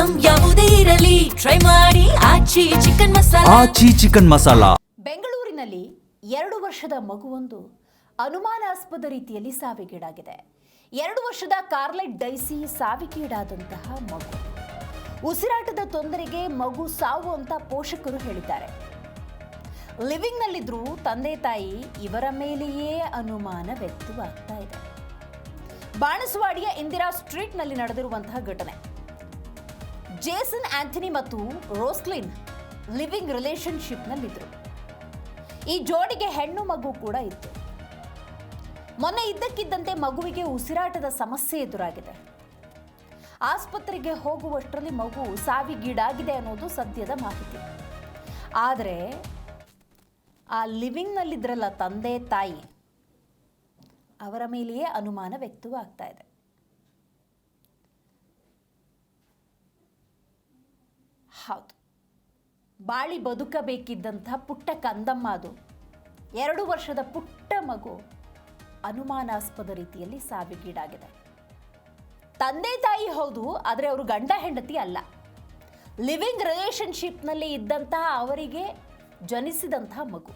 Item ಯಾವುದೇ ಇರಲಿ try ಮಾಡಿ ಆಚಿ ಚಿಕನ್ ಮಸಾಲಾ. ಆಚಿ ಚಿಕನ್ ಮಸಾಲಾ. ಬೆಂಗಳೂರಿನಲ್ಲಿ 2 ವರ್ಷದ ಮಗುವೊಂದು ಅನುಮಾನಾಸ್ಪದ ರೀತಿಯಲ್ಲಿ ಸಾವಿಗೀಡಾಗಿದೆ. 2 ವರ್ಷದ ಕಾರ್ಲೆಟ್ ಡೈಸಿ ಸಾವಿಗೀಡಾದಂತಹ ಮಗು. ಉಸಿರಾಟದ ತೊಂದರೆಗೆ ಮಗು ಸಾವು ಅಂತ ಪೋಷಕರು ಹೇಳಿದ್ದಾರೆ. ಲಿವಿಂಗ್ನಲ್ಲಿದ್ರೂ ತಂದೆ ತಾಯಿ ಇವರ ಮೇಲೆಯೇ ಅನುಮಾನ ವ್ಯಕ್ತವಾಗ್ತಾ ಇದೆ. ಬಾಣಸವಾಡಿಯ ಇಂದಿರಾ ಸ್ಟ್ರೀಟ್ನಲ್ಲಿ ನಡೆದಿರುವಂತಹ ಘಟನೆ. ಜೇಸನ್ ಆಂಥನಿ ಮತ್ತು ರೋಸ್ಲಿನ್ ಲಿವಿಂಗ್ ರಿಲೇಶನ್ಶಿಪ್ನಲ್ಲಿದ್ದರು. ಈ ಜೋಡಿಗೆ ಹೆಣ್ಣು ಮಗು ಕೂಡ ಇತ್ತು. ಮೊನ್ನೆ ಇದ್ದಕ್ಕಿದ್ದಂತೆ ಮಗುವಿಗೆ ಉಸಿರಾಟದ ಸಮಸ್ಯೆ ಎದುರಾಗಿದೆ. ಆಸ್ಪತ್ರೆಗೆ ಹೋಗುವಷ್ಟರಲ್ಲಿ ಮಗು ಸಾವಿಗೀಡಾಗಿದೆ ಅನ್ನೋದು ಸದ್ಯದ ಮಾಹಿತಿ. ಆದರೆ ಆ ಲಿವಿಂಗ್ನಲ್ಲಿದ್ರಲ್ಲ ತಂದೆ ತಾಯಿ, ಅವರ ಮೇಲೆಯೇ ಅನುಮಾನ ವ್ಯಕ್ತವಾಗ್ತಾ ಇದೆ. ಹೌದು, ಬಾಳಿ ಬದುಕಬೇಕಿದ್ದಂಥ ಪುಟ್ಟ ಕಂದಮ್ಮ ಅದು. 2 ವರ್ಷದ ಪುಟ್ಟ ಮಗು ಅನುಮಾನಾಸ್ಪದ ರೀತಿಯಲ್ಲಿ ಸಾವಿಗೀಡಾಗಿದೆ. ತಂದೆ ತಾಯಿ ಹೌದು, ಆದರೆ ಅವರು ಗಂಡ ಹೆಂಡತಿ ಅಲ್ಲ. ಲಿವಿಂಗ್ ರಿಲೇಶನ್ಶಿಪ್ನಲ್ಲಿ ಇದ್ದಂತಹ ಅವರಿಗೆ ಜನಿಸಿದಂತಹ ಮಗು.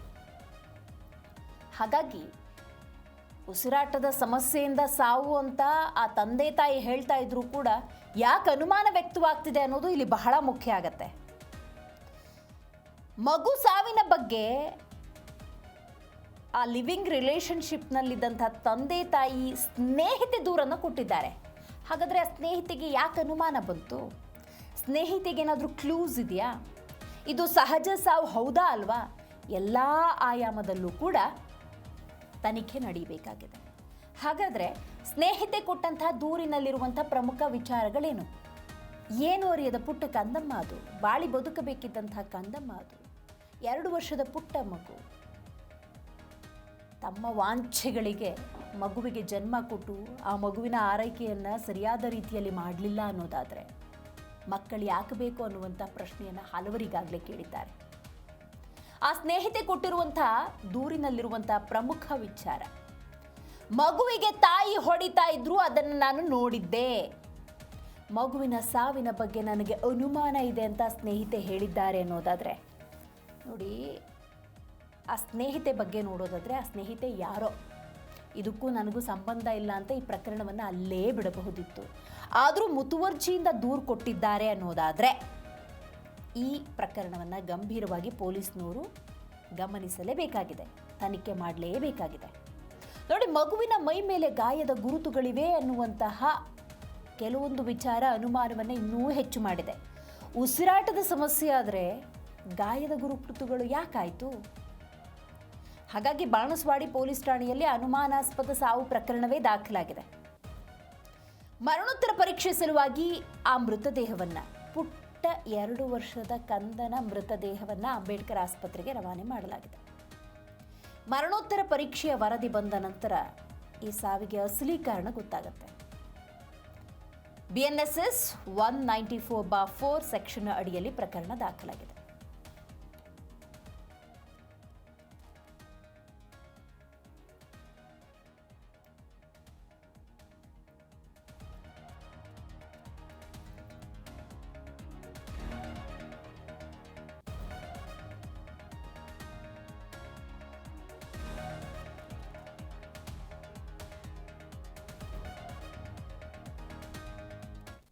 ಹಾಗಾಗಿ ಉಸಿರಾಟದ ಸಮಸ್ಯೆಯಿಂದ ಸಾವು ಅಂತ ಆ ತಂದೆ ತಾಯಿ ಹೇಳ್ತಾ ಇದ್ರು ಕೂಡ ಯಾಕೆ ಅನುಮಾನ ವ್ಯಕ್ತವಾಗ್ತಿದೆ ಅನ್ನೋದು ಇಲ್ಲಿ ಬಹಳ ಮುಖ್ಯ ಆಗತ್ತೆ. ಮಗು ಸಾವಿನ ಬಗ್ಗೆ ಆ ಲಿವಿಂಗ್ ರಿಲೇಶನ್ಶಿಪ್ನಲ್ಲಿದ್ದಂಥ ತಂದೆ ತಾಯಿ ಸ್ನೇಹಿತೆ ದೂರನ್ನು ಕೊಟ್ಟಿದ್ದಾರೆ. ಹಾಗಾದರೆ ಆ ಸ್ನೇಹಿತೆಗೆ ಯಾಕೆ ಅನುಮಾನ ಬಂತು? ಸ್ನೇಹಿತೆಗೆ ಏನಾದರೂ ಕ್ಲೂಸ್ ಇದೆಯಾ? ಇದು ಸಹಜ ಸಾವು ಹೌದಾ ಅಲ್ವಾ? ಎಲ್ಲ ಆಯಾಮದಲ್ಲೂ ಕೂಡ ತನಿಖೆ ನಡೀಬೇಕಾಗಿದೆ. ಹಾಗಾದರೆ ಸ್ನೇಹಿತೆ ಕೊಟ್ಟಂತಹ ದೂರಿನಲ್ಲಿರುವಂಥ ಪ್ರಮುಖ ವಿಚಾರಗಳೇನು? ಏನು ಅರಿಯದ ಪುಟ್ಟ ಕಂದಮ್ಮ ಅದು, ಬಾಳಿ ಬದುಕಬೇಕಿದ್ದಂತಹ ಕಂದಮ್ಮ ಅದು, 2 ವರ್ಷದ ಪುಟ್ಟ ಮಗು. ತಮ್ಮ ವಾಂಛೆಗಳಿಗೆ ಮಗುವಿಗೆ ಜನ್ಮ ಕೊಟ್ಟು ಆ ಮಗುವಿನ ಆರೈಕೆಯನ್ನು ಸರಿಯಾದ ರೀತಿಯಲ್ಲಿ ಮಾಡಲಿಲ್ಲ ಅನ್ನೋದಾದರೆ ಮಕ್ಕಳು ಯಾಕೆ ಬೇಕು ಅನ್ನುವಂಥ ಪ್ರಶ್ನೆಯನ್ನು ಹಲವರಿಗಾಗಲೇ ಕೇಳಿದ್ದಾರೆ. ಆ ಸ್ನೇಹಿತೆ ಕೊಟ್ಟಿರುವಂಥ ದೂರಿನಲ್ಲಿರುವಂಥ ಪ್ರಮುಖ ವಿಚಾರ, ಮಗುವಿಗೆ ತಾಯಿ ಹೊಡಿತಾ ಇದ್ರು, ಅದನ್ನು ನಾನು ನೋಡಿದ್ದೆ. ಮಗುವಿನ ಸಾವಿನ ಬಗ್ಗೆ ನನಗೆ ಅನುಮಾನ ಇದೆ ಅಂತ ಸ್ನೇಹಿತೆ ಹೇಳಿದ್ದಾರೆ ಅನ್ನೋದಾದರೆ ನೋಡಿ, ಆ ಸ್ನೇಹಿತೆ ಬಗ್ಗೆ ನೋಡೋದಾದರೆ ಆ ಸ್ನೇಹಿತೆ ಯಾರೋ, ಇದಕ್ಕೂ ನನಗೂ ಸಂಬಂಧ ಇಲ್ಲ ಅಂತ ಈ ಪ್ರಕರಣವನ್ನು ಅಲ್ಲೇ ಬಿಡಬಹುದಿತ್ತು. ಆದರೂ ಮುತುವರ್ಜಿಯಿಂದ ದೂರು ಕೊಟ್ಟಿದ್ದಾರೆ ಅನ್ನೋದಾದರೆ ಈ ಪ್ರಕರಣವನ್ನು ಗಂಭೀರವಾಗಿ ಪೊಲೀಸ್ನವರು ಗಮನಿಸಲೇಬೇಕಾಗಿದೆ, ತನಿಖೆ ಮಾಡಲೇಬೇಕಾಗಿದೆ. ನೋಡಿ, ಮಗುವಿನ ಮೈ ಮೇಲೆ ಗಾಯದ ಗುರುತುಗಳಿವೆ ಅನ್ನುವಂತಹ ಕೆಲವೊಂದು ವಿಚಾರ ಅನುಮಾನವನ್ನು ಇನ್ನೂ ಹೆಚ್ಚು ಮಾಡಿದೆ. ಉಸಿರಾಟದ ಸಮಸ್ಯೆ ಆದರೆ ಗಾಯದ ಗುರುತುಗಳು ಯಾಕಾಯಿತು? ಹಾಗಾಗಿ ಬಾಣಸವಾಡಿ ಪೊಲೀಸ್ ಠಾಣೆಯಲ್ಲಿ ಅನುಮಾನಾಸ್ಪದ ಸಾವು ಪ್ರಕರಣವೇ ದಾಖಲಾಗಿದೆ. ಮರಣೋತ್ತರ ಪರೀಕ್ಷೆ ಸಲುವಾಗಿ ಆ ಮೃತದೇಹವನ್ನು, ಪುಟ್ಟ 2 ವರ್ಷದ ಕಂದನ ಮೃತದೇಹವನ್ನು ಅಂಬೇಡ್ಕರ್ ಆಸ್ಪತ್ರೆಗೆ ರವಾನೆ ಮಾಡಲಾಗಿದೆ. ಮರಣೋತ್ತರ ಪರೀಕ್ಷೆಯ ವರದಿ ಬಂದ ನಂತರ ಈ ಸಾವಿಗೆ ಅಸಲಿ ಕಾರಣ ಗೊತ್ತಾಗುತ್ತೆ. BNSS 194/4 ಸೆಕ್ಷನ್ ಅಡಿಯಲ್ಲಿ ಪ್ರಕರಣ ದಾಖಲಾಗಿದೆ.